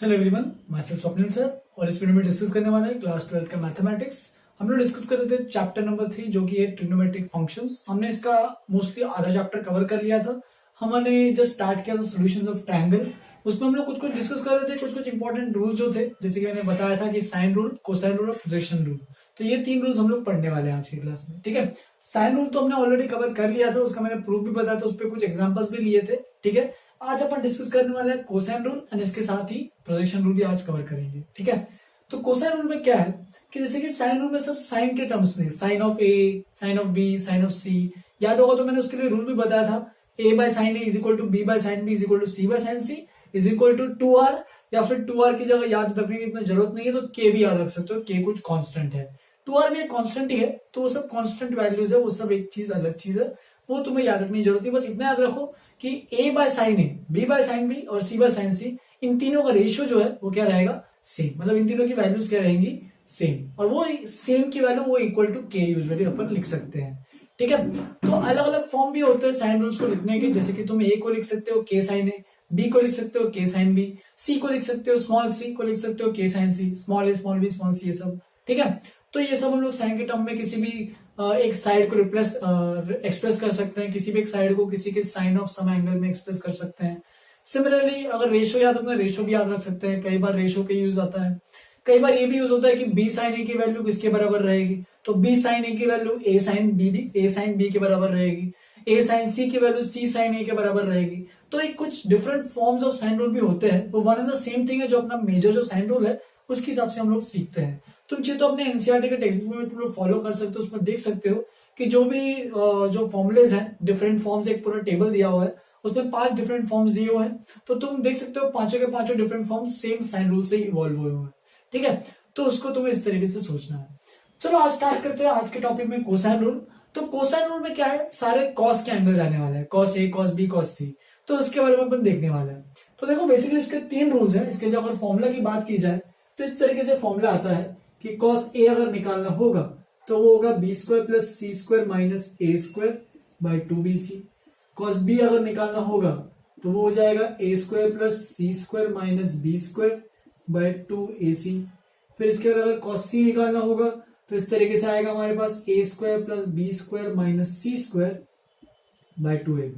Hello everyone, मैं Swapnil sir और इस वीडियो में डिस्कस करने वाला है क्लास 12 का मैथमेटिक्स। हम लोग डिस्कस कर रहे थे चैप्टर नंबर 3 जो कि है ट्रिग्नोमेट्रिक फंक्शंस। हमने इसका मोस्टली आधा चैप्टर कवर कर लिया था। हमने जस्ट स्टार्ट किया था सॉल्यूशंस ऑफ ट्रायंगल। उसमें हम लोग कुछ कुछ डिस्कस कर रहे थे, कुछ इंपॉर्टेंट रूल जो थे, जैसे कि मैंने बताया था कि साइन रूल, कोसाइन रूल और प्रोजेक्शन रूल। तो ये 3 रूल्स हम लोग पढ़ने वाले हैं आज की क्लास में। ठीक है, साइन रूल तो हमने ऑलरेडी कवर कर लिया था, उसका मैंने प्रूफ भी बताया था, उस पर कुछ एग्जाम्पल्स भी लिए थे। ठीक है, आज अपन डिस्कस करने वाले हैं कोसाइन रूल एंड इसके साथ ही प्रोजेक्शन रूल भी आज कवर करेंगे। ठीक है, तो कोसाइन रूल में क्या है कि जैसे कि साइन रूल में सब साइन के टर्म्स में, sine of A, sine of B, sine of C, याद होगा तो मैंने उसके लिए रूल भी बताया था। A by sine A is equal to B by sine B is equal to C by sine C is equal to 2r, या फिर 2r की जगह याद रखने की इतना जरूरत नहीं है तो के भी याद रख सकते हो, के कुछ कांस्टेंट है, 2r भी एक कांस्टेंट ही है, तो वो सब कांस्टेंट वैल्यूज है, वो सब एक चीज अलग चीज है, वो तुम्हें याद रखने की जरूरत है। बस इतना याद रखो कि a by sine A, b by sine B और c बाय साइन सी, इन तीनों का रेशियो जो है वो क्या रहेगा, सेम। मतलब इन तीनों की वैल्यूज क्या रहेंगी, सेम, और वो सेम की वैल्यू वो इक्वल टू के यूजुअली अपन लिख सकते हैं। ठीक है, तो अलग अलग फॉर्म भी होते हैं साइन रूल्स को लिखने के, जैसे कि तुम a को लिख सकते हो के साइन ए, b को लिख सकते हो के साइन बी, c को लिख सकते हो स्मॉल c को लिख सकते हो के sine C, small a small b small c, ये सब। ठीक है, तो ये सब हम लोग साइन के टर्म में किसी भी एक साइड को एक्सप्रेस कर सकते हैं, किसी भी एक साइड को किसी के साइन ऑफ सम एंगल में एक्सप्रेस कर सकते हैं। सिमिलरली अगर रेशो याद रखना, रेशो भी याद रख सकते हैं, कई बार रेशो का यूज आता है। कई बार ये भी यूज होता है कि बी साइन ए की वैल्यू किसके बराबर रहेगी, तो बी साइन ए की वैल्यू ए साइन बी के बराबर रहेगी, ए साइन सी की वैल्यू सी साइन ए के बराबर रहेगी। तो एक कुछ different forms of sine rule भी होते हैं, वो one and the same thing है, जो अपना मेजर जो साइन रूल है उसके हिसाब से हम लोग सीखते हैं। तुम चाहिए तो अपने एनसीईआरटी के टेक्स्ट बुक में तुम लोग फॉलो कर सकते हो, उसमें देख सकते हो कि जो भी जो फॉर्मुलेज हैं, डिफरेंट फॉर्म्स, एक पूरा टेबल दिया हुआ है, उसमें 5 डिफरेंट फॉर्म्स दिए हुए हैं, तो तुम देख सकते हो पांचों के पांचों different forms same sine rule से इवॉल्व हुए हैं। ठीक है, तो उसको तुम्हें इस तरीके से सोचना है। चलो आज स्टार्ट करते हैं आज के टॉपिक में कोसाइन रूल। तो कोसाइन रूल में क्या है, सारे कॉस के एंगल आने वाले हैं, cos A, cos B, cos सी, तो उसके बारे में अपन देखने वाले हैं। तो देखो बेसिकली इसके 3 रूल्स हैं। इसके जो अगर फॉर्मूला की बात की जाए तो इस तरीके से फॉर्मूला आता है कि कॉस ए अगर निकालना होगा तो वो होगा B square plus C square minus A square by 2bc। Cos B अगर निकालना होगा तो वो हो जाएगा A square plus C square minus B square by 2ac। फिर इसके बाद अगर कॉस सी निकालना होगा तो इस तरीके से आएगा हमारे पास A square plus B square minus C square by 2ab।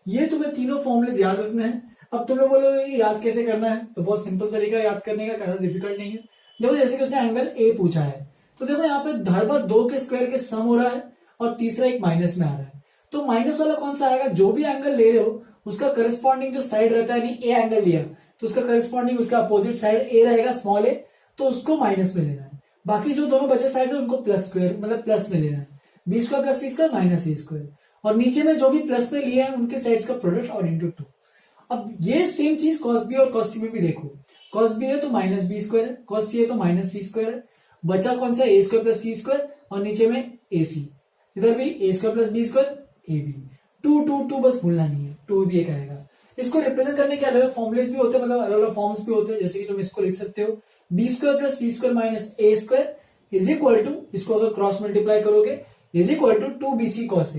ये तुम्हें तीनों फॉर्मुलेज याद रखना है। अब तुम्हें बोलो ये याद कैसे करना है, तो बहुत सिंपल तरीका याद करने का, ज्यादा डिफिकल्ट नहीं है। देखो जैसे कि उसने एंगल ए पूछा है, तो देखो यहाँ पे हर बार 2 के स्क्वायर के सम हो रहा है और तीसरा एक माइनस में आ रहा है, तो माइनस वाला कौन सा आएगा, जो भी एंगल ले रहे हो उसका करस्पॉन्डिंग जो साइड रहता है, यानी ए एंगल लिया तो उसका करस्पॉन्डिंग उसका अपोजिट साइड ए रहेगा, स्मॉल ए, तो उसको माइनस में लेना है। बाकी जो दोनों बचे साइड है उनको प्लस स्क्वायर मतलब प्लस में लेना है, B square plus C square minus C square, और नीचे में जो भी प्लस में लिए हैं उनके साइड्स का प्रोडक्ट और इंटू 2। अब ये सेम चीज कॉस बी और कॉस सी में भी देखो, कॉस बी है तो माइनस बी स्क्वायर है, कॉस सी है तो माइनस सी स्क्वायर है, बचा कौन सा, A square plus C square और नीचे में ए सी, इधर भी A square plus B square A B, 2 बस भूलना नहीं है, 2 भी एक आएगा। इसको रिप्रेजेंट करने के अलग फॉर्मुलेस भी होते हैं, मतलब अलग अलग फॉर्म्स भी होते हैं, जैसे कि तुम इसको लिख सकते हो B square plus C square minus A square is equal to, इसको अगर क्रॉस मल्टीप्लाई करोगे is equal to 2bc cos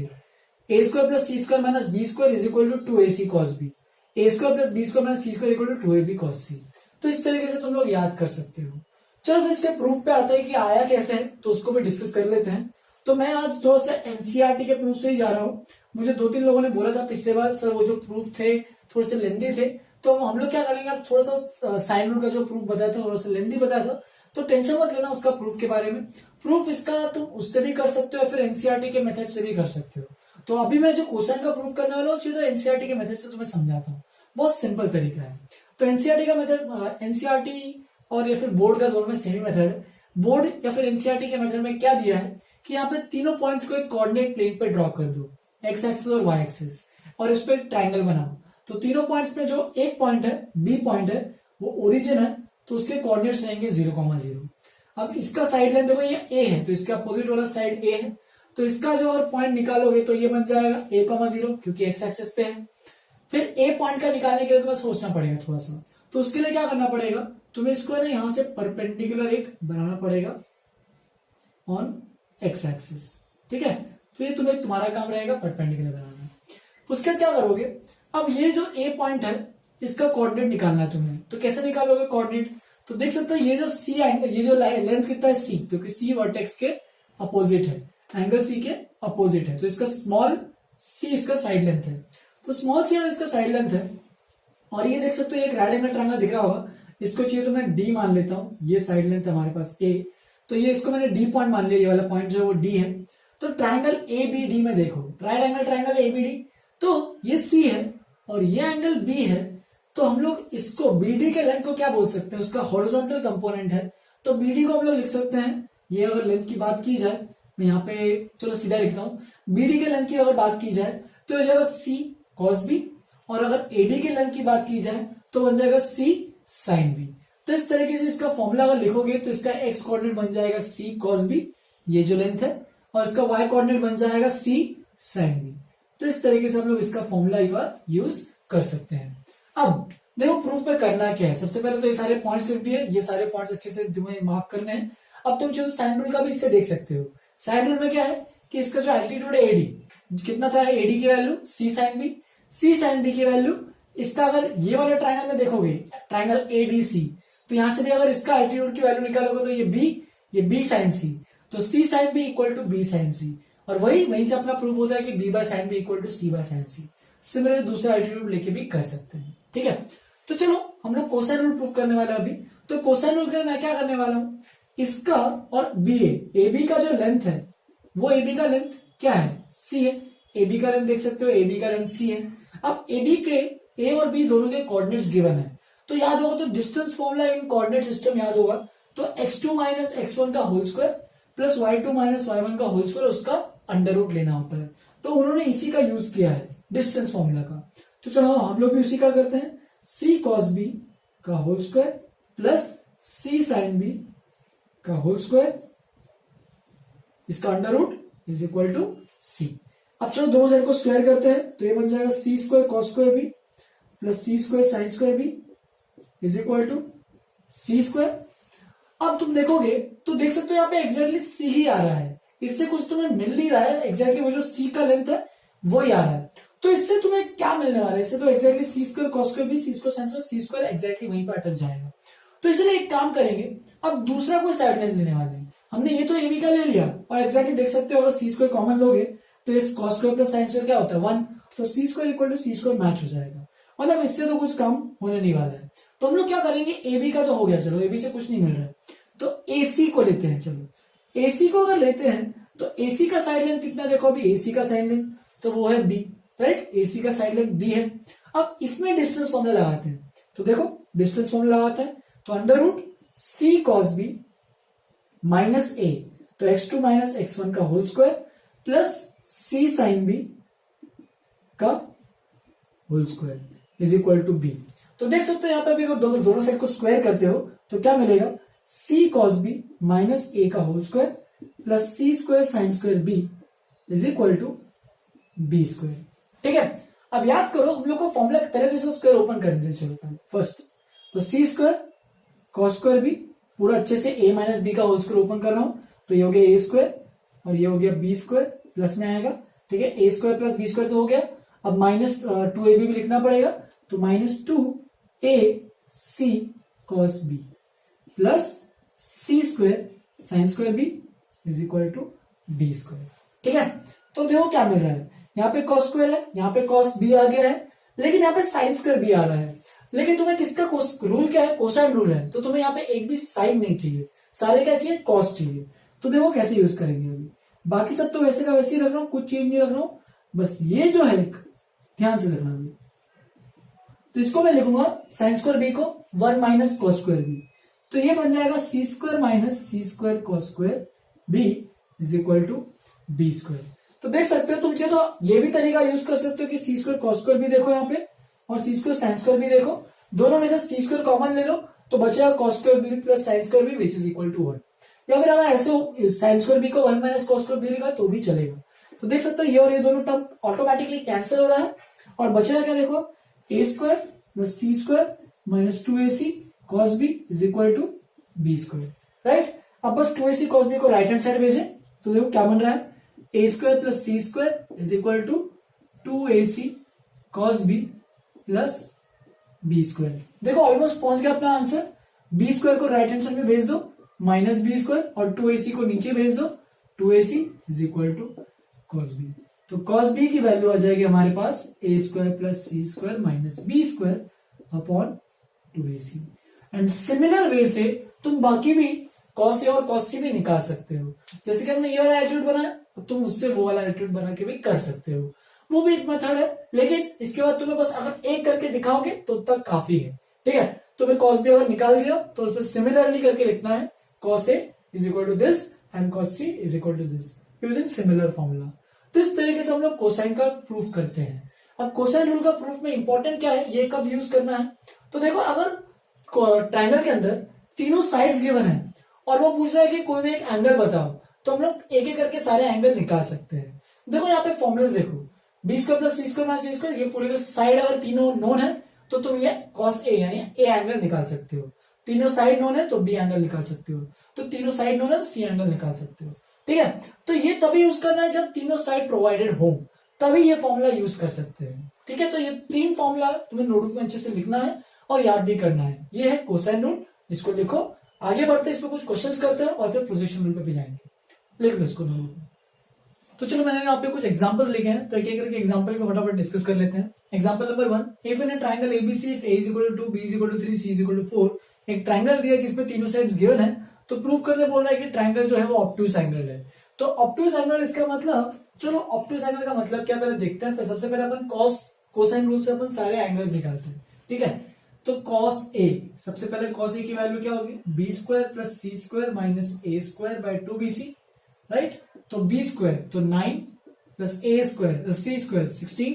A square plus C square minus B square is equal to 2ac cos B, A square plus B square minus C square equal to 2ab cos C. तो इस तरीके से तुम लोग याद कर सकते हो। चलो फिर इसके प्रूफ पे आता है कि आया कैसे है, तो उसको भी डिस्कस कर लेते हैं। तो मैं आज थोड़ा सा एनसीईआरटी के प्रूफ से ही जा रहा हूँ। मुझे 2-3 लोगों ने बोला था पिछले बार सर वो जो प्रूफ थे थोड़े से लेंदी थे, तो हम लोग क्या करेंगे, अब थोड़ा सा साइन रूल का जो प्रूफ बताया था थोड़ा सा लेंदी बताया था, तो टेंशन मत लेना उसका प्रूफ के बारे में। प्रूफ इसका तुम उससे भी कर सकते हो या फिर एनसीईआरटी के मेथड से भी कर सकते हो। तो अभी मैं जो क्वेश्चन का प्रूफ करने वाला हूँ सीधा एनसीईआरटी के मेथड से तुम्हें समझाता हूँ, बहुत सिंपल तरीका है। तो एनसीईआरटी का मेथड, एनसीईआरटी और या फिर बोर्ड का दोनों में सेम मेथड है। बोर्ड या फिर एनसीईआरटी के मेथड में क्या दिया है कि यहाँ पे तीनों पॉइंट्स को एक कोऑर्डिनेट प्लेन पे ड्रॉ कर दो, एक्स एक्सिस और वाई एक्सिस, और इस पे ट्रायंगल बनाओ। तो तीनों पॉइंट्स में जो एक पॉइंट है, बी पॉइंट है, वो ओरिजिन है, तो उसके कोऑर्डिनेट्स रहेंगे 0,0। अब इसका साइड लेंथ देखो ये ए है, तो इसका अपोजिट वाला साइड ए है, तो इसका जो और पॉइंट निकालोगे तो ये बन जाएगा a,0 क्योंकि एक्स एक्सिस पे है। फिर ए पॉइंट का निकालने के लिए तुम्हें सोचना पड़ेगा थोड़ा सा, तो उसके लिए क्या करना पड़ेगा, तुम्हें इसको ना यहां से परपेंडिकुलर एक बनाना पड़ेगा ऑन एक्स एक्सिस। ठीक है, तो ये तुम्हारा काम रहेगा परपेंडिकुलर बनाना। उसके क्या करोगे, अब ये जो ए पॉइंट है इसका कोऑर्डिनेट निकालना है तुम्हें, तो कैसे निकालोगे कोऑर्डिनेट? तो देख सकते हो ये जो सी एंगल, ये जो लेंथ कितना है सी, क्योंकि सी वर्टेक्स के अपोजिट है, एंगल सी के अपोजिट है, तो इसका स्मॉल सी इसका साइड लेंथ है, तो स्मॉल सी इसका साइड लेंथ है। और ये देख सकते हो एक राइट एंगल ट्रायंगल दिख रहा होगा, इसको चाहिए तो मैं डी मान लेता हूं, ये साइड लेंथ है हमारे पास ए, तो ये इसको मैंने डी पॉइंट मान लिया, ये वाला पॉइंट जो है वो डी है। तो ट्रायंगल ए बी डी में देखो, right angle triangle A B D, तो ये सी है और ये एंगल बी है, तो हम लोग इसको बीडी के लेंथ को क्या बोल सकते हैं, उसका हॉरिजॉन्टल कंपोनेंट है, तो बीडी को हम लोग लिख सकते हैं, ये अगर लेंथ की बात की जाए, मैं यहाँ पे चलो सीधा लिखता हूं, बीडी के लेंथ की अगर बात की जाए तो हो जाएगा सी कॉस बी, और अगर एडी के लेंथ की बात की जाए तो बन जाएगा सी साइन बी। तो इस तरीके से इसका फॉर्मूला अगर लिखोगे तो इसका एक्स कोऑर्डिनेट बन जाएगा सी कॉस बी, ये जो लेंथ है, और इसका वाई कोऑर्डिनेट बन जाएगा सी साइन बी। तो इस तरीके से हम लोग इसका फॉर्मूला एक बार यूज कर सकते हैं। अब देखो प्रूफ में करना क्या है, सबसे पहले तो ये सारे पॉइंट्स लिख दिए, ये सारे पॉइंट्स अच्छे से तुम्हें मार्क करने हैं। अब तुम जो साइन रूल का भी इससे देख सकते हो, साइन रूल में क्या है कि इसका जो एल्टीट्यूड है एडी, कितना था एडी की वैल्यू सी साइन बी, सी साइन बी की वैल्यू, इसका अगर ये वाले ट्रायंगल में देखोगे, ट्रायंगल एडीसी, तो यहां से भी अगर इसका एल्टीट्यूड की वैल्यू निकालोगे तो ये बी साइन सी, तो C sine B equal to B sine C, और वहीं से अपना प्रूफ होता है कि B by sine B equal to C by sine C. Similarly दूसरा एल्टीट्यूड लेके भी कर सकते हैं, ठीक है। तो चलो हम लोग कोसाइन रूल प्रूफ करने वाले हैं अभी। तो कोसाइन रूल के मैं क्या करने वाला हूं, इसका और बी ए बी का जो लेंथ है, वो ए बी का लेंथ क्या है, सी है, ए बी का लेंथ देख सकते हो, ए बी का लेंथ सी है। अब ए बी के ए और बी दोनों के कोऑर्डिनेट्स गिवन है, तो याद होगा तो distance formula in coordinate system याद होगा, तो x2 माइनस x1 का whole square plus y2 minus y1 का होल स्क्वायर, उसका अंडर रूट लेना होता है। तो उन्होंने इसी का यूज किया है डिस्टेंस फॉर्मूला का। तो चलो हम लोग भी उसी का करते हैं, c cos b का whole square plus c sin b का होल स्क्वायर, इसका under root is equal to c। अब चलो दोनों साइड को स्क्वायर करते हैं, तो ये बन जाएगा c square cos square b plus c square sin square b is equal to c square. अब तुम देखोगे तो देख सकते हो यहाँ पे एग्जैक्टली c ही आ रहा है, इससे कुछ तुम्हें मिल नहीं रहा है, एग्जैक्टली वो जो c का लेंथ है वो ही आ रहा है। तो इससे तुम्हें क्या मिलने वाला है, इससे तो एग्जैक्टली सी स्क्वायर कॉस स्क्वायर भी, सी square sine square, C square exactly वहीं पर अटक जाएगा। तो इसलिए एक काम करेंगे, अब दूसरा कोई साइड लेंथ लेने वाले हैं। हमने ये तो एबी का ले लिया, और एग्जैक्टली देख सकते हो अगर सी स्क्वायर कॉमन लोगे तो इस cos square plus sine square क्या होता है 1, तो C square equal to C square match हो जाएगा, मतलब इससे तो कुछ काम होने नहीं वाला है। तो हम लोग क्या करेंगे, एबी का तो हो गया, चलो एबी से कुछ नहीं मिल रहा है, तो एसी को लेते हैं। चलो एसी को अगर लेते हैं तो एसी का साइड लेंथ कितना, देखो अभी एसी का साइड लेंथ तो वो है बी, राइट, एसी का साइड लेंथ बी है। अब इसमें डिस्टेंस फॉर्मूला लगाते हैं, तो देखो डिस्टेंस फॉर्मूला लगाते हैं, तो under root C cos B minus A, तो x2 माइनस x1 का whole square plus C sine B का whole square is equal to B. तो देख सकते हो यहाँ पे भी अगर दोनों साइड को स्क्वायर करते हो तो क्या मिलेगा, C cos B minus A का whole square plus C square sine square B is equal to B square, ठीक है। अब याद करो हम लोग को फॉर्मूला पहले तो स्क्वायर ओपन कर देते, चलो पहले फर्स्ट, तो C square cos square B पूरा अच्छे से ए माइनस बी का होल स्क्वायर ओपन कर रहा हूं, तो ये हो गया ए स्क्वायर और ये हो गया बी स्क्वायर, प्लस में आएगा, ठीक है, A square plus B square तो हो गया। अब माइनस 2ab भी लिखना पड़ेगा, तो minus 2a C cos B plus C square sine square B is equal to B square, ठीक है। तो देखो क्या मिल रहा है, यहाँ पे कॉस स्क्वायर है, यहाँ पे कॉस बी आ गया है, लेकिन यहाँ पे साइन स्क्वायर बी आ रहा है, लेकिन तुम्हें किसका रूल क्या है, कोसाइन रूल है, तो तुम्हें यहाँ पे एक भी साइन नहीं चाहिए, सारे क्या चाहिए, कॉस चाहिए। तो देखो कैसे यूज करेंगे अभी, बाकी सब तो वैसे का वैसे ही रख रहा हूं, कुछ चेंज नहीं रख रहा हूं, बस ये जो है ध्यान से रखना अभी। तो इसको मैं लिखूंगा साइन स्क्वायर बी को 1 माइनस कॉस स्क्वायर बी, तो ये बन जाएगा C square minus C square cos square B is equal to B square. तो देख सकते हो तुम चाहे तो ये भी तरीका यूज कर सकते हो कि सी स्क्वायर कॉस स्क्वायर भी देखो यहाँ पे और सी स्क्वायर साइन स्क्वायर भी देखो, दोनों में से सी स्क्वायर कॉमन ले लो तो बचेगा cos square B plus sine square B which is equal to 1, या फिर अगर ऐसे साइन स्क्वायर बी को 1 माइनस कॉस स्क्वायर बी लिखा तो भी चलेगा। तो देख सकते हो ये और ये दोनों टर्म ऑटोमेटिकली कैंसिल हो रहा है और बचेगा क्या, देखो A square plus C square minus 2ac cos b is equal to B square, right. अब बस 2ac cos b को राइट हैंड साइड भेजे तो देखो क्या बन रहा है, A square plus C square is equal to 2ac cos b plus B square. देखो ऑलमोस्ट पहुंच गया अपना आंसर। बी स्क्वायर को राइट हैंड साइड में भेज दो, माइनस बी स्क्वायर, और 2ac को नीचे भेज दो, 2ac is equal to cos B. तो कॉस बी की वैल्यू आ जाएगी हमारे पास A square plus C square minus B square upon 2ac। And similar way से तुम बाकी भी कॉस ए और कॉस सी भी निकाल सकते हो। जैसे कि हमने ये वाला एटीट्यूड बनाया, तुम उससे वो वाला एटीट्यूड बना के भी कर सकते हो, वो भी एक मेथड है। लेकिन इसके बाद तुम्हें बस अगर एक करके दिखाओगे तो तक काफी है, ठीक है। तुम्हें कॉस बी अगर निकाल दिया तो उसमें सिमिलरली करके लिखना है, cos A is equal to this and cos C is equal to this using similar formula. तो इस तरीके से हम लोग कोसाइन का प्रूफ करते हैं। अब कोसाइन रूल का प्रूफ में इंपॉर्टेंट क्या है, ये कब यूज करना है। तो देखो अगर ट्राइंगल के अंदर तीनों साइड्स गिवन है और वो पूछ रहा है कि कोई भी एक एंगल बताओ, तो हम लोग एक एक करके सारे एंगल निकाल सकते हैं। देखो यहाँ पे फॉर्मुलाज देखो, B square plus C square minus C square, ये पूरे साइड अगर तीनों नोन है तो तुम ये कॉस ए यानी ए एंगल निकाल सकते हो। तीनों साइड नोन है तो बी एंगल निकाल सकते हो, तो तीनों साइड नोन है तो सी एंगल निकाल सकते हो, ठीक है। तो ये तभी यूज करना है जब तीनों साइड प्रोवाइडेड हो, तभी ये फॉर्मूला यूज कर सकते हैं, ठीक है। तो ये तीन फॉर्मूला तुम्हें नोटबुक में अच्छे से लिखना है और याद भी करना है। ये है कोसाइन रूल, इसको लिखो। आगे बढ़ते इस पर कुछ क्वेश्चंस करते हैं और फिर प्रोजेक्शन रूल पे भी जाएंगे। लिख लो इसको नोटबुक में। तो चलो मैंने यहाँ पे कुछ एग्जांपल्स लिखे हैं, तो एक एक करके एग्जांपल को फटाफट डिस्कस कर लेते हैं। Example number 1, if in a triangle ABC if a is equal to 2, b is equal to 3, c is equal to 4, एक ट्रायंगल दिया है जिसमें तीनों साइड्स गिवन है, तो प्रूव करने बोल रहा है कि ट्रायंगल जो है वो ऑब्ट्यूज एंगल है। तो ऑब्ट्यूज एंगल इसका मतलब, चलो ऑब्ट्यूज एंगल का मतलब क्या पहले देखते हैं। सबसे पहले अपन कोसाइन रूल से अपन सारे एंगल्स निकालते हैं, ठीक है। तो कॉस ए, सबसे पहले कॉस ए की वैल्यू क्या होगी, B square plus C square minus A square by 2bc, right. तो बी स्क्वायर तो 9 plus A square C square 16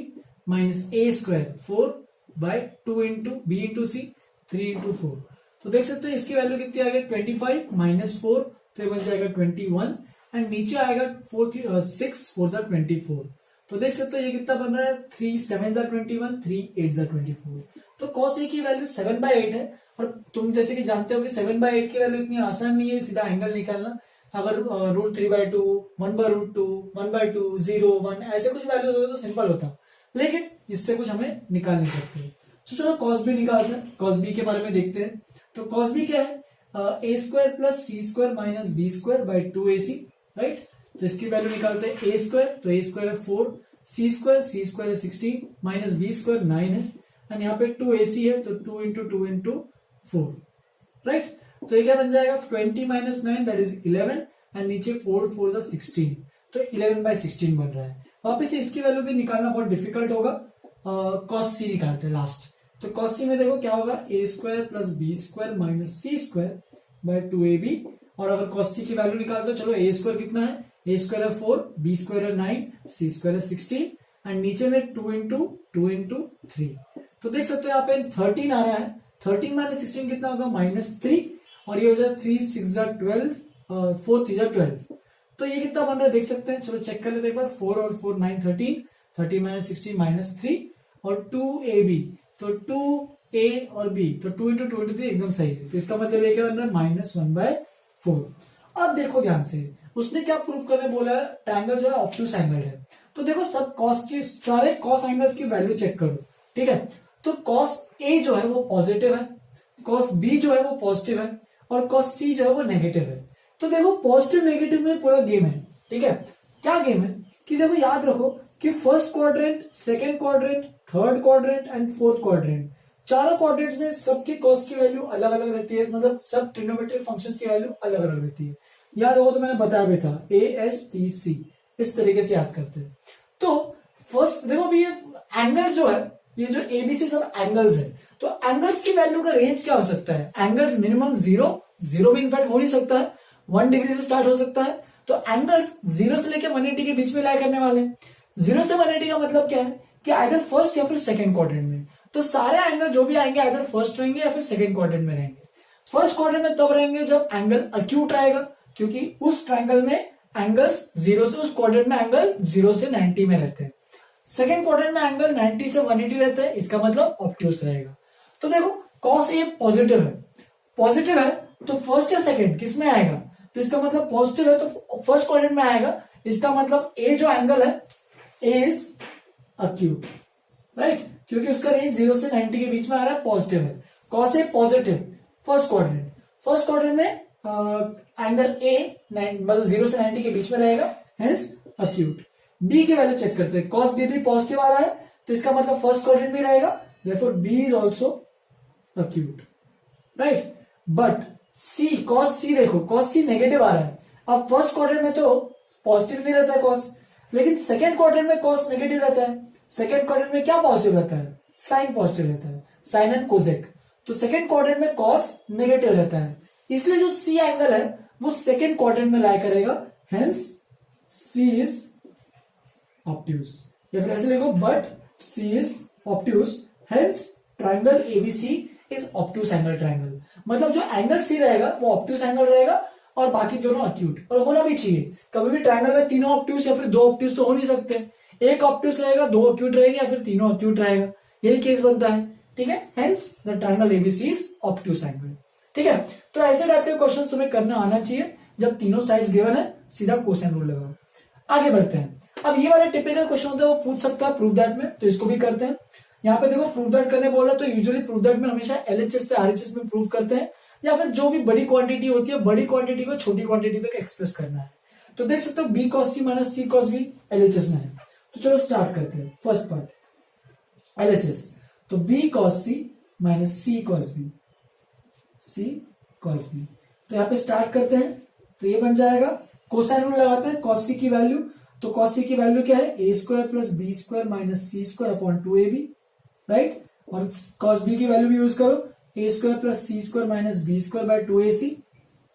minus A square 4 by 2 into B into C 3 into 4। तो देख सकते हो इसकी वैल्यू कितनी आ गई 25 माइनस 4, तो ये बन जाएगा 21 एंड नीचे आएगा 6 4 जा 24। तो देख सकते हो ये कितना बन रहा है 3 7 जा 21, 3 8 जा 24। तो कॉस ए की वैल्यू 7/8 है। और तुम जैसे कि जानते हो कि 7/8 की वैल्यू इतनी आसान नहीं है सीधा एंगल निकालना। अगर √3/2, 1/√2, 1/2, 0, 1 ऐसे कुछ वैल्यूज होते तो सिंपल होता, लेकिन इससे कुछ हमें निकाल नहीं सकते। तो चलो कॉस बी निकालते हैं। कॉस बी के बारे में देखते हैं। तो कॉस बी क्या है, A square plus C square minus B square by 2ac, right. तो इसकी वैल्यू निकालते हैं। ए स्क्वायर तो ए स्क्वायर है 4, सी स्क्वायर है 16 माइनस बी स्क्वायर 9 है एंड यहाँ पे 2ac है तो 2 इंटू 2 इंटू 4, राइट। तो ये क्या बन जाएगा 20 माइनस 9 दैट इज 11 एंड नीचे 4 4 जा 16, तो 11/16 बन रहा है। वापिस इसकी वैल्यू भी निकालना बहुत डिफिकल्ट होगा। कॉस सी निकालते हैं लास्ट। तो कॉस सी में देखो क्या होगा, A square plus B square minus C square by 2ab। और अगर कॉस सी की वैल्यू निकालते हो, चलो ए स्क्वायर कितना है, ए स्क्वायर है 4, बी स्क्वायर है 9, सी स्क्वायर है 16 एंड नीचे में 2 इंटू 3। तो देख सकते हो यहाँ पे 13 आ रहा है। 13 माइनस 16 कितना होगा -3 और ये हो जाए 3 6 जा 12, 4 3 जा 12। तो ये कितना बन रहा है देख सकते हैं। चलो चेक कर लेते हैं एक बार। 4 और 4 9 13, 13 माइनस 16 -3 और 2ab, तो 2a और b, तो 2 इंटू 2 इंटू 3 एकदम सही है। तो इसका मतलब ये क्या बन रहा है -1/4। अब देखो ध्यान से, उसने क्या प्रूफ करने बोला है, ट्रायंगल जो है ऑब्ट्यूज एंगल है। तो देखो सब सारे कॉस एंगल्स की वैल्यू चेक करो, ठीक है। तो कॉस ए जो है वो पॉजिटिव है, कॉस बी जो है वो पॉजिटिव है और कॉस सी जो है वो नेगेटिव है। तो देखो पॉजिटिव नेगेटिव में पूरा गेम है, ठीक है। क्या गेम है कि देखो याद रखो कि first quadrant, second quadrant, third quadrant and fourth quadrant, चारों क्वाड्रेंट्स में सबके कॉस की वैल्यू अलग अलग रहती है। मतलब सब ट्रिग्नोमेट्रिक फंक्शंस की वैल्यू अलग अलग रहती है। याद होगा तो मैंने बताया भी था, ASTC इस तरीके से याद करते हैं। तो फर्स्ट देखो भी ये एंगल्स जो है, ये जो ABC सब एंगल्स है, तो एंगल्स की वैल्यू का रेंज क्या हो सकता है, एंगल्स मिनिमम 0 भी इनफैक्ट हो नहीं सकता है, 1 डिग्री से स्टार्ट हो सकता है। तो एंगल्स 0 से लेकर 180 के बीच में लाई करने वाले। 0 से 180 का मतलब क्या है कि आइदर फर्स्ट या फिर सेकंड क्वाड्रेंट में। तो सारे एंगल जो भी आएंगे आइदर फर्स्ट रहेंगे या फिर सेकंड क्वाड्रेंट में रहेंगे। फर्स्ट क्वाड्रेंट में तब रहेंगे जब एंगल अक्यूट आएगा, क्योंकि उस ट्रायंगल में एंगल्स 0 से, उस क्वाड्रेंट में एंगल 0 से 90 में रहते हैं। सेकंड क्वाड्रेंट में एंगल 90 से 180 रहता है, इसका मतलब ऑब्ट्यूज रहेगा। तो देखो कॉस ए पॉजिटिव है, पॉजिटिव है तो फर्स्ट या सेकंड किस में आएगा, तो इसका मतलब पॉजिटिव है तो फर्स्ट क्वाड्रेंट में आएगा। इसका मतलब ए जो एंगल है ए इज अक्यूट, राइट। क्योंकि उसका रेंज 0 से 90 के बीच में आ रहा है, पॉजिटिव है। Cos A positive, first quadrant में एंगल ए मतलब 0 से 90 के बीच में रहेगा, हेंस अक्यूट। बी की वैल्यू चेक करते हैं, कॉस बी भी पॉजिटिव आ रहा है तो इसका मतलब फर्स्ट क्वाड्रेंट भी रहेगा, therefore B is also acute, right. But C, cos C देखो, कॉस सी नेगेटिव आ रहा है। अब फर्स्ट क्वाड्रेंट में तो पॉजिटिव नहीं रहता है कॉस, लेकिन सेकेंड क्वाड्रेंट में कॉस नेगेटिव रहता है। सेकेंड क्वाड्रेंट में क्या पॉजिटिव रहता है, साइन पॉजिटिव रहता है, साइन एंड कोसेक। तो सेकेंड क्वाड्रेंट में कॉस नेगेटिव रहता है, इसलिए जो सी एंगल है वो सेकेंड क्वाड्रेंट में लाई करेगा, हेंस सी इज ऑब्ट्यूज। या फिर ऐसे लिखो, but C is obtuse, hence triangle ABC is obtuse angle triangle. मतलब जो एंगल सी रहेगा वो ऑब्ट्यूज एंगल रहेगा और बाकी दोनों अक्यूट, और होना भी चाहिए। कभी भी ट्राइंगल में तीनों ऑब्ट्यूज या फिर दो ऑब्ट्यूज तो हो नहीं सकते, एक ऑब्ट्यूज रहेगा, दो अक्यूट रहेंगे, या फिर तीनों अक्यूट रहेगा, यही केस बनता है, ठीक है। Hence the triangle ABC is obtuse angle, ठीक है। तो ऐसे टाइप के क्वेश्चन तुम्हें करना आना चाहिए जब तीनों साइड्स गिवन है, सीधा कोसाइन रूल लगाओ। आगे बढ़ते हैं। अब ये वाले टिपिकल क्वेश्चन होते हैं, वो पूछ सकता है प्रूव दैट में, तो इसको भी करते हैं। यहाँ पे देखो प्रूव दैट करने बोला, तो यूजुअली प्रूव दैट में हमेशा एलएचएस से आरएचएस में प्रूव करते हैं, या फिर जो भी बड़ी क्वांटिटी होती है, बड़ी क्वांटिटी को छोटी क्वांटिटी तक एक्सप्रेस करना है। तो देख सकते हो बी कॉस सी minus C cos B LHS में है। तो चलो स्टार्ट करते हैं। फर्स्ट पार्ट एलएचएस, तो बी कॉस सी माइनस सी कॉस बी, सी कॉस बी। तो यहाँ पे स्टार्ट करते हैं, तो ये बन जाएगा, कोसाइन रूल लगाते हैं, कॉस सी की वैल्यू, तो कॉस सी की वैल्यू क्या है, A square plus B square minus C square upon 2ab, right. और कॉस बी की वैल्यू भी यूज करो, A square plus C square minus B square by 2ac,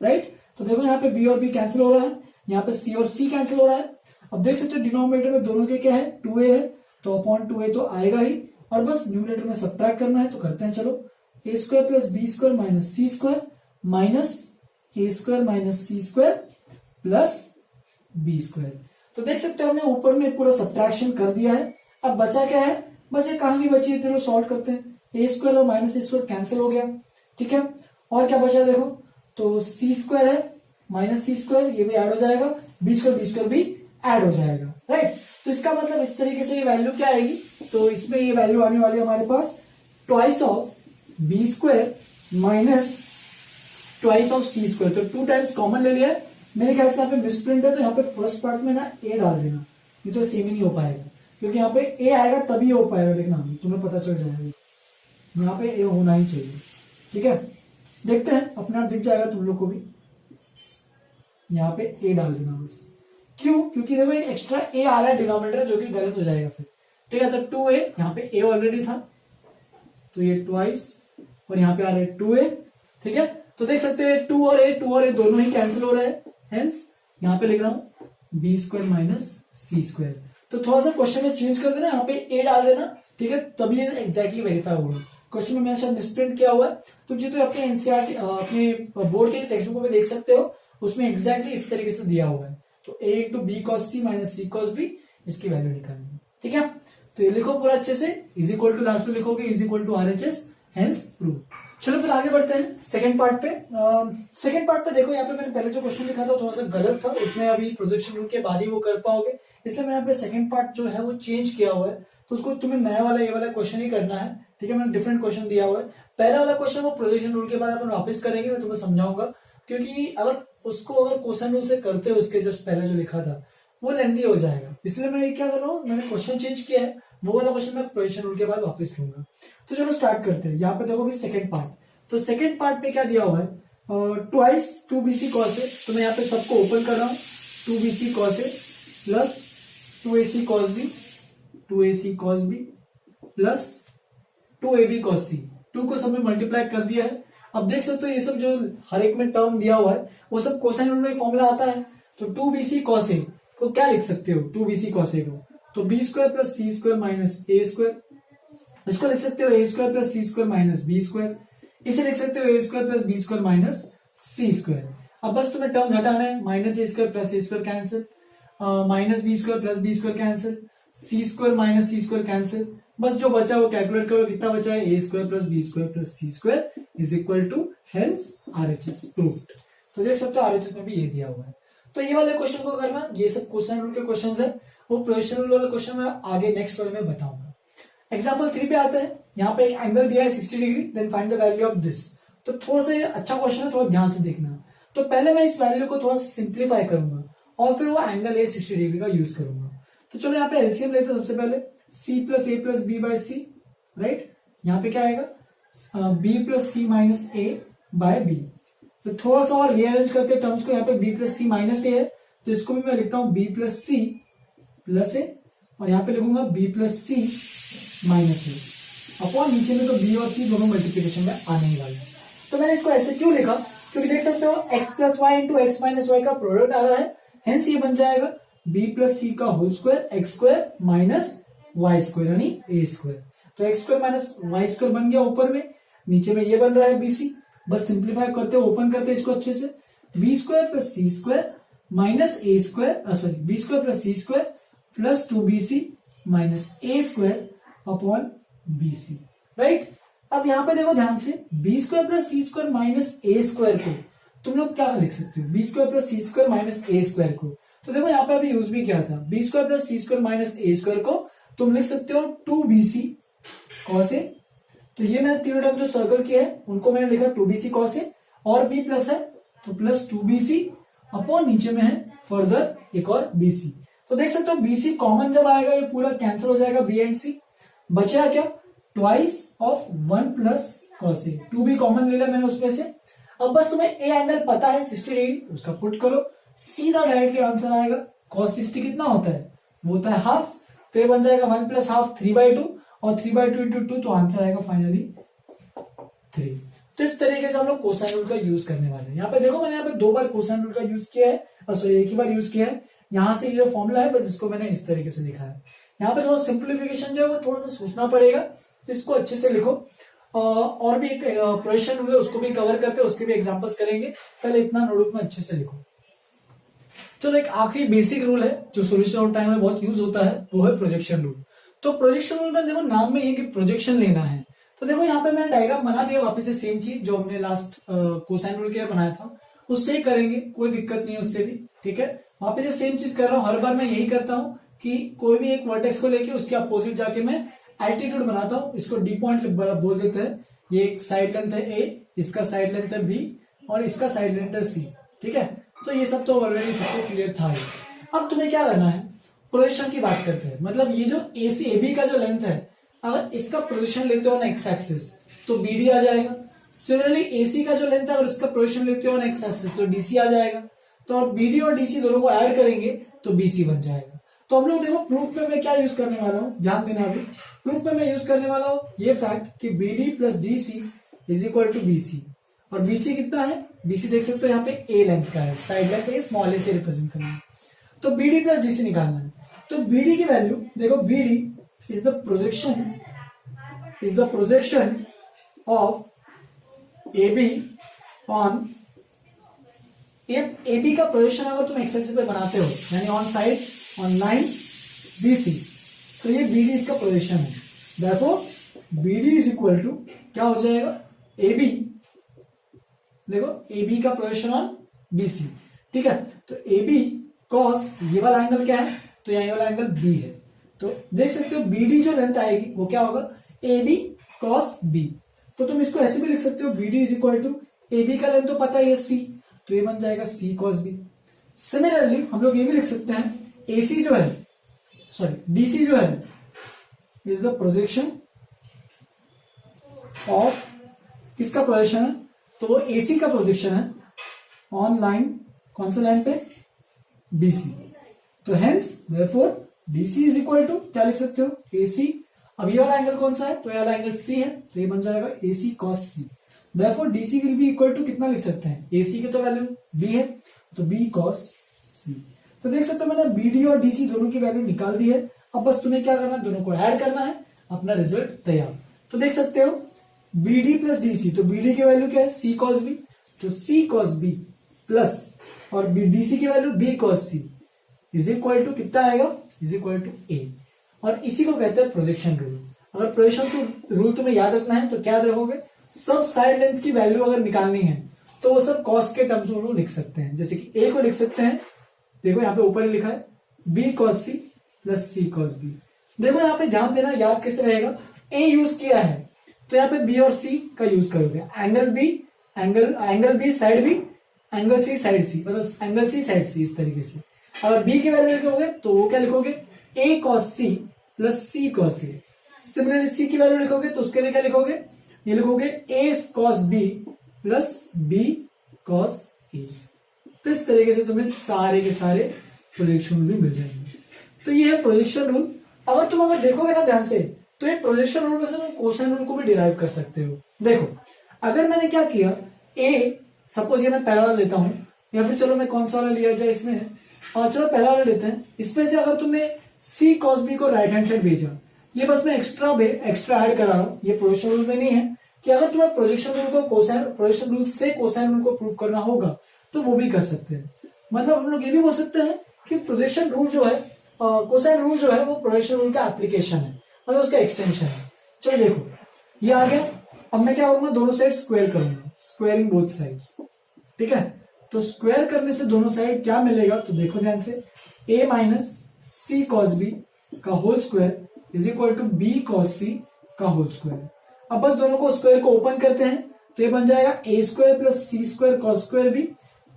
right. तो देखो यहाँ पे बी और बी कैंसिल हो रहा है, यहाँ पे सी और सी कैंसिल हो रहा है। अब देख सकते हो डिनोमिनेटर में दोनों के क्या है, 2a है, तो अपॉन 2a तो आएगा ही, और बस न्यूमरेटर में सब्ट्रैक्ट करना है, तो करते हैं चलो। A square plus B square minus C square minus A square minus C square plus B square. तो देख सकते हो हमने ऊपर में पूरा सब्ट्रैक्शन कर दिया है। अब बचा क्या है, बस ये कहानी बची है, चलो सॉल्व करते हैं। ए स्क्वायर और माइनस ए स्क्वायर कैंसिल हो गया, ठीक है। और क्या बचा देखो, तो सी स्क्वायर है माइनस सी स्क्वायर, ये भी ऐड हो जाएगा, बी स्क्वायर भी ऐड हो जाएगा, राइट। तो इसका मतलब इस तरीके से ये वैल्यू क्या आएगी, तो इसमें ये वैल्यू आने वाली है हमारे पास twice of B square minus twice of C square. तो 2 टाइम्स कॉमन ले लिया है, मेरे ख्याल से यहाँ पे मिसप्रिंट है, तो यहाँ पे फर्स्ट पार्ट में ना ए डाल देना, नहीं तो सेम ही नहीं हो पाएगा, क्योंकि यहाँ पे ए आएगा तभी हो पाएगा, देखना तुम्हें पता चल जाएगा, यहाँ पे ए होना ही चाहिए, ठीक है। देखते हैं, अपने आप दिख जाएगा तुम लोग को भी, यहाँ पे ए डाल देना बस। क्यों, क्योंकि देखो एक एक्स्ट्रा ए आ रहा है डिनोमिनेटर, जो कि गलत हो जाएगा फिर, ठीक है। तो 2a, यहाँ पे ए ऑलरेडी था, तो ये ट्वाइस, और यहाँ पे आ रहा है 2a, ठीक है। तो देख सकते हैं 2 और a दोनों ही कैंसिल हो रहे हैं, हेंस यहाँ पे लिख रहा हूं B square minus C square. तो थोड़ा सा क्वेश्चन में चेंज कर देना, यहाँ पे ए डाल देना, ठीक है, तभी ये एग्जैक्टली वेरीफाई होगा। क्वेश्चन में मैंने शायद मिसप्रिंट किया हुआ है, तो जी तो अपने एनसीईआरटी अपने बोर्ड के टेक्स्ट बुक में देख सकते हो, उसमें एग्जैक्टली इस तरीके से दिया हुआ है। तो ए इंटू बी कॉस सी माइनस सी कॉस बी, इसकी वैल्यू निकालनी है, ठीक है। तो ये लिखो पूरा अच्छे से, इज इक्वल टू लास्ट में लिखोगे is equal to RHS, hence prove. चलो फिर आगे बढ़ते हैं सेकंड पार्ट पे। सेकंड पार्ट पे देखो, यहाँ पे मैंने पहले जो क्वेश्चन लिखा था थोड़ा सा गलत था, उसमें अभी प्रोजेक्शन रूल के बाद ही वो कर पाओगे, इसलिए मैं यहाँ पे सेकंड पार्ट जो है वो चेंज किया हुआ है, तो उसको तुम्हें नया वाला ये वाला क्वेश्चन ही करना है, ठीक है। मैंने डिफरेंट क्वेश्चन दिया हुआ है, पहला वाला क्वेश्चन वो प्रोजेक्शन रूल के बाद अपन वापस करेंगे, मैं तुम्हें समझाऊंगा, क्योंकि अगर उसको अगर कोसाइन रूल से करते हो, उसके जस्ट पहले जो लिखा था वो लेंथी हो जाएगा, इसलिए मैं ये क्या कर रहा हूँ, मैंने क्वेश्चन चेंज किया है, वो वाला क्वेश्चन मैं प्रोजेक्शन रूल के बाद वापस लूंगा। तो चलो स्टार्ट करते हैं। यहाँ पे देखो सेकंड पार्ट, तो सेकंड पार्ट में क्या दिया हुआ है, ट्वाइस 2bc cos a, तो मैं यहाँ पे सबको ओपन कर रहा हूँ, 2bc cos a plus 2ac cos b, 2ac cos b plus 2ab cos c, 2 को सब में मल्टीप्लाई कर दिया है। अब देख सकते हो ये सब जो हर एक में टर्म दिया हुआ है वो सब कोसाइन रूल में फॉर्मूला आता है, तो 2bc cos a को क्या लिख सकते हो, 2bc cos a को, तो b square plus C square minus A square, इसको लिख सकते हो A square plus C square minus B square, इसे लिख सकते हो A square plus B square minus C square. अब बस तुम्हें टर्म्स हटाना है, minus A square plus A square cancel, minus B square plus B square cancel, C square minus C square cancel, बस जो बचा वो कैलकुलेट करो, कितना बचा है, A square plus B square plus C square is equal to hence RHS proved. तो देख सकते हो आरएचएस में भी ये दिया हुआ है। तो ये वाले क्वेश्चन को करना, ये सब कोसाइन रूल के क्वेश्चंस है, वो प्रोजेक्शन रूल वाले क्वेश्चन में आगे नेक्स्ट वाले में बताऊंगा। एग्जाम्पल 3 पे आते हैं। यहाँ पे एक एंगल दिया है 60 degree, then find the value of this. तो थोड़ा सा अच्छा क्वेश्चन है, थोड़ा ध्यान से देखना। तो पहले मैं इस वैल्यू को थोड़ा सिंप्लीफाई करूंगा और फिर वो एंगल ए 60 डिग्री का यूज करूंगा। तो चलो यहाँ पे एलसीएम लेते हैं सबसे पहले, c प्लस ए प्लस बी बाय सी, राइट। यहाँ पे क्या आएगा b प्लस सी माइनस ए बाय बी। तो थोड़ा सा और रीअरेंज करते हैं टर्म्स को। यहाँ पे b प्लस सी माइनस ए है, तो इसको भी मैं लिखता हूँ b प्लस सी प्लस ए, और यहाँ पे लिखूंगा b प्लस सी माइनस ए अपॉन नीचे में तो b और c दोनों मल्टीप्लीकेशन में आने ही वाले हैं। तो मैंने इसको ऐसे क्यों लिखा, क्योंकि देख सकते हो x plus Y into X minus Y का प्रोडक्ट आ रहा है, हेंस ये बन जाएगा b प्लस सी का whole square X square minus Y square यानी ए स्क्वायर। तो X square minus Y square बन गया ऊपर में, नीचे में ये बन रहा है bc। बस सिंप्लीफाई करते ओपन करते इसको अच्छे से, B square plus C square minus A square, sorry B square plus C square plus 2bc minus A square upon bc, right. अब यहाँ पे देखो ध्यान से, B square plus C square minus A square को तुम लोग क्या लिख सकते हो, B square plus C square minus A square को। तो देखो यहाँ पे अभी यूज भी क्या था, B square plus C square minus A square को तुम लिख सकते हो 2bc कॉस ए। तो ये मैंने तीनों टर्म जो सर्कल किए हैं उनको मैंने लिखा 2bc कॉस ए, और b प्लस है तो प्लस 2bc अपॉन नीचे में है फर्दर एक और bc। तो देख सकते हो bc कॉमन जब आएगा ये पूरा कैंसिल हो जाएगा, b एंड c बचा क्या, twice of 1 plus cos A, 2b common ले लिया मैंने उसमें से। अब बस तुम्हें ए एंगल पता है 60 डिग्री, उसका पुट करो, सीधा डायरेक्टली आंसर आएगा। कॉस 60 कितना होता है, वो होता है हाफ, तो ये बन जाएगा 1 प्लस हाफ 3/2, और 3/2 इंटू 2, तो आंसर आएगा फाइनली 3। तो इस तरीके से हम लोग कोसाइन रूल का यूज करने वाले हैं। यहाँ पे देखो मैंने यहाँ पे 2 बार कोसाइन रूल का यूज किया है, सॉरी एक ही बार यूज किया है। यहाँ से ये जो फॉर्मूला है बस इसको मैंने इस तरीके से लिखा है। यहाँ पे थोड़ा सिंप्लीफिकेशन जो है वो थोड़ा सा सोचना पड़ेगा, तो इसको अच्छे से लिखो। और भी एक प्रोजेक्शन रूल है उसको भी कवर करते हैं, उसके भी एग्जांपल्स करेंगे, पहले इतना नोटबुक में अच्छे से लिखो। चलो एक आखिरी बेसिक रूल है जो सॉल्यूशन ऑफ टाइम में बहुत यूज होता है, वो है प्रोजेक्शन रूल। तो प्रोजेक्शन रूल में देखो नाम में ये कि प्रोजेक्शन लेना है। तो देखो यहाँ पे मैंने डायग्राम बना दिया वापस से, सेम चीज जो हमने लास्ट कोसाइन रूल के लिए बनाया था उससे ही करेंगे, कोई दिक्कत नहीं है उससे भी, ठीक है। वापस से सेम चीज कर रहा हूँ, हर बार मैं यही करता हूँ कि कोई भी एक वर्टेक्स को लेके उसके अपोजिट जाके मैं एल्टीट्यूड बनाता हूँ। इसको डी पॉइंट बोल देते हैं। ये एक साइड लेंथ है ए, इसका साइड लेंथ है बी, और इसका साइड लेंथ है सी, ठीक है। तो ये सब तो ऑलरेडी सबको क्लियर था ही। अब तुम्हें क्या करना है, प्रोजेक्शन की बात करते हैं। मतलब ये जो ए सी ए बी का जो लेंथ है, अगर इसका प्रोजेक्शन लेते हो ना एक्स एक्सिस तो बी डी आ जाएगा। सिमिलरली ए सी का जो लेंथ है अगर इसका प्रोजेक्शन लेते हो ना एक्स एक्सिस तो डी सी आ जाएगा। तो अब बी डी और डी सी दोनों को ऐड करेंगे तो बी सी बन जाएगा। तो हम लोग देखो प्रूफ में मैं क्या यूज करने वाला हूँ, ध्यान देना। अभी प्रूफ में मैं यूज करने वाला हूँ ये फैक्ट कि B D plus D C is equal to B C. और बी सी कितना है, बी सी देख सकते हो यहाँ पे ए लेंथ का है, साइड लेंथ है, स्मॉल ए से रिप्रेजेंट करना है। तो B D plus D C निकालना है। तो बी डी की वैल्यू देखो, B D is the projection of A B on, A B का प्रोजेक्शन अगर तुम एक्स एक्सिस पे बनाते हो यानी on side on line B C, तो ये बी डी इसका प्रोजेक्शन है। देखो B D is equal to क्या हो जाएगा, ए बी, देखो ए बी का प्रोजेक्शन ऑन बी सी, ठीक है। तो ए बी कॉस ये वाला एंगल क्या है, तो ये वाला एंगल बी है। तो देख सकते हो बी डी जो लेंथ आएगी वो क्या होगा, ए बी कॉस बी। तो तुम इसको ऐसे भी लिख सकते हो, B D is equal to A B का लेंथ तो पता है सी, तो ये बन जाएगा सी कॉस बी। सिमिलरली हम लोग ये भी लिख सकते हैं, ए सी जो है, सॉरी डी सी जो है इज द प्रोजेक्शन ऑफ, किसका प्रोजेक्शन है, तो वो ए सी का प्रोजेक्शन है ऑन लाइन, कौन सा लाइन पे, बी सी। तो hence therefore D C is equal to क्या लिख सकते हो, ए सी। अब ये वाला एंगल कौन सा है, तो ये वाला एंगल सी है, तो ये बन जाएगा A C cos C. Therefore D C will be equal to कितना लिख सकते हैं, ए सी की तो वैल्यू बी है, तो बी कॉस सी। तो देख सकते हो मैंने बी डी और डी सी दोनों की वैल्यू निकाल दी है। अब बस तुम्हें क्या करना है, दोनों को ऐड करना है, अपना रिजल्ट तैयार। तो देख सकते हो B D plus D C, तो बी डी की वैल्यू क्या है, सी कॉस बी, तो सी कॉस बी प्लस, और डी सी की value B cos C is equal to कितना आएगा, इज इक्वल टू ए। और इसी को कहते हैं प्रोजेक्शन रूल। अगर प्रोजेक्शन रूल तुम्हें याद रखना है तो क्या याद रखोगे, सब साइड लेंथ की वैल्यू अगर निकालनी है तो वो सब कॉस के टर्म्स में लोग लिख सकते हैं। जैसे कि ए को लिख सकते हैं, देखो यहाँ पे ऊपर ही लिखा है बी कॉस सी प्लस सी कॉस बी। देखो यहाँ पे ध्यान देना, याद कैसे रहेगा, ए यूज किया है तो यहाँ पे बी और सी का यूज करोगे, angle B, angle B side B, angle C side C, मतलब एंगल सी साइड सी, इस तरीके से। अगर बी की वैल्यू लिखोगे तो वो क्या लिखोगे, A cos C plus C cos C. Similarly सी की वैल्यू लिखोगे तो उसके लिए क्या लिखोगे, ये लिखोगे A cos B plus B cos A. तो इस तरीके से तुम्हें सारे के सारे प्रोजेक्शन रूल भी मिल जाएंगे। तो ये है प्रोजेक्शन रूल। अगर देखोगे ना ध्यान से, तो ये प्रोजेक्शन रूल में से तुम कोसाइन रूल को भी डिराइव कर सकते हो। देखो अगर मैंने क्या किया, ए सपोज ये मैं पहला वाला लेता हूं, या फिर चलो मैं कौन सा वाला लिया जाए इसमें, चलो पहला वाला लेते हैं। इसमें से अगर तुमने सी कॉस बी को राइट हैंड साइड भेजा, ये बस मैं एक्स्ट्रा ऐड कर रहा हूं, ये प्रोजेक्शन रूल में नहीं है कि अगर तुम्हें प्रोजेक्शन रूल को प्रोजेक्शन रूल से कोसाइन रूल को प्रूव करना होगा तो वो भी कर सकते हैं। मतलब हम लोग ये भी बोल सकते हैं कि प्रोजेक्शन रूल जो है, कोसाइन रूल जो है वो प्रोजेक्शन रूल का एप्लीकेशन है, मतलब उसका एक्सटेंशन है। चलो देखो ये आ गया। अब मैं क्या करूंगा, दोनों साइड स्क्वायर करूंगा, स्क्वायरिंग बोथ साइड्स। ठीक है, तो स्क्वायर करने से दोनों साइड क्या मिलेगा, तो देखो ध्यान से, a minus C cos B का whole square is equal to B cos C का होल स्क्वायर। अब बस दोनों को स्क्वायर को ओपन करते हैं तो ये बन जाएगा A square plus C square cos square B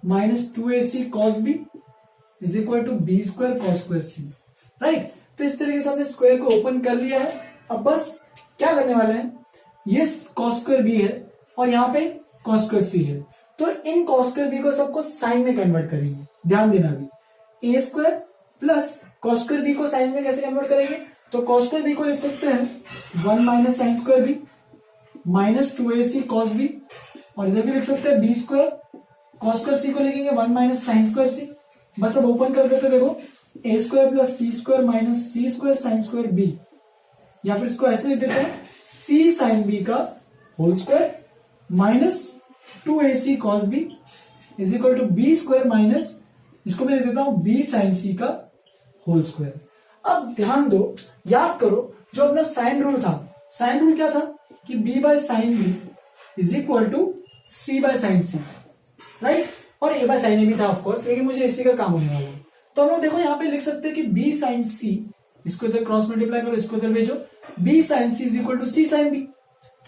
minus 2ac cos B is equal to B square cos square C. Right, तो इस तरीके से हमने स्क्वायर को ओपन कर लिया है। अब बस क्या करने वाले हैं, ये कॉस स्क्वायर बी है और यहाँ पे कॉस स्क्वायर सी है, तो इन कॉस स्क्वायर बी को सबको साइन में कन्वर्ट करेंगे। ध्यान देना भी, A square plus cos square B को साइन में कैसे कन्वर्ट करेंगे, तो कॉस स्क्वायर बी को लिख सकते हैं 1 minus sine square B minus 2ac cos B, और इधर भी लिख सकते हैं B square, cos square C को लिखेंगे 1 माइनस साइन स्क्वायर सी। बस अब ओपन कर देते, देखो A square plus C square minus C square sine square B, या फिर इसको ऐसे लिख देते हैं सी साइन बी का whole square minus 2ac cos B is equal to B square minus, इसको मैं लिख देता हूं बी साइन सी का होल स्क्वायर। अब ध्यान दो, याद करो जो अपना साइन रूल था, साइन रूल क्या था कि b by sine B is equal to c by sine C, right, और a बाय साइन ए भी था ऑफकोर्स, लेकिन मुझे इसी का काम होने वाला है। तो हम लोग देखो यहाँ पे लिख सकते हैं कि b साइन c, इसको इधर क्रॉस मल्टीप्लाई करो, इसको इधर भेजो, b sine c is equal to c sine b।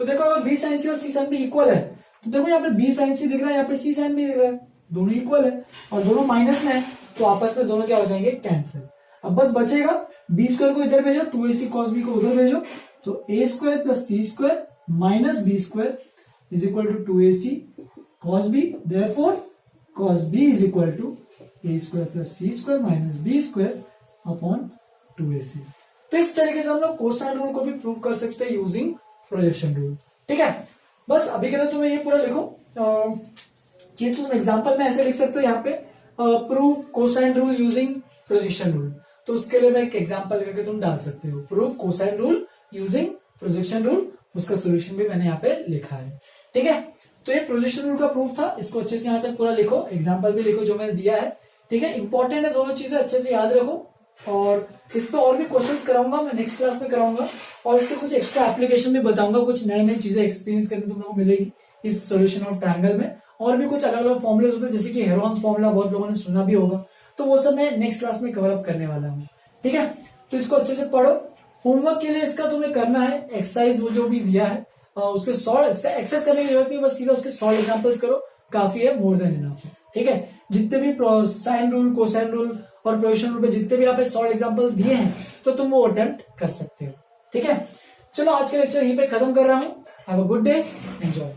तो देखो अगर b साइन c और c साइन b इक्वल है तो देखो यहाँ पे b साइन c दिख रहा है, यहाँ पे c साइन b दिख रहा है, दोनों इक्वल है और दोनों माइनस में है, तो आपस में दोनों क्या हो जाएंगे, कैंसिल। अब बस बचेगा बी स्क्वायर को इधर भेजो, 2ac कॉस बी को उधर भेजो, तो A square plus C square minus B square is equal to 2ac cos B, therefore cos B is equal to A square plus C square minus B square upon 2ac। तो इस तरीके से हम लोग कोसाइन रूल को भी prove कर सकते हैं यूजिंग प्रोजेक्शन रूल। ठीक है, बस अभी के लिए तुम्हें ये पूरा लिखो, ये तो तुम एग्जांपल में ऐसे लिख सकते हो यहाँ पे, prove cosine rule using projection rule. तो उसके लिए मैं एक एग्जांपल करके तुम डाल सकते हो, prove cosine rule using projection rule, उसका सोल्यूशन भी मैंने यहाँ पे लिखा है। ठीक है, तो ये प्रोजेक्शन रूल का प्रूफ था, इसको अच्छे से यहाँ तक पूरा लिखो, एग्जांपल भी लिखो जो मैंने दिया है। ठीक है, इंपॉर्टेंट है, दोनों चीजें अच्छे से याद रखो, और इस पे और भी क्वेश्चंस कराऊंगा मैं नेक्स्ट क्लास में कराऊंगा, और इसके कुछ एक्स्ट्रा एप्लीकेशन भी बताऊंगा, कुछ नई नई चीजें एक्सपीरियंस करने तुम लोगों को मिलेगी इस सॉल्यूशन ऑफ ट्रायंगल में। और भी कुछ अलग अलग फॉर्मुले होते हैं, जैसे कि हेरोन्स फॉर्मूला बहुत लोगों ने सुना भी होगा, तो वो सब मैं नेक्स्ट क्लास में कवर अप करने वाला हूँ। ठीक है, तो इसको अच्छे से पढ़ो। होमवर्क के लिए इसका तुम्हें करना है एक्सरसाइज वो जो भी दिया है उसके सॉल्व, एक्सेस करने की जरूरत नहीं, बस सीधा उसके सॉल्व एग्जांपल्स करो, काफी है, मोर देन इनफ है। ठीक है, जितने भी साइन रूल, कोसाइन रूल और प्रोजेक्शन रूल पे जितने भी यहाँ पे सॉल्व एग्जांपल दिए हैं तो तुम वो अटेम्प्ट कर सकते हो। ठीक है, चलो आज का लेक्चर यहीं पे खत्म कर रहा हूँ। Have a good day, enjoy.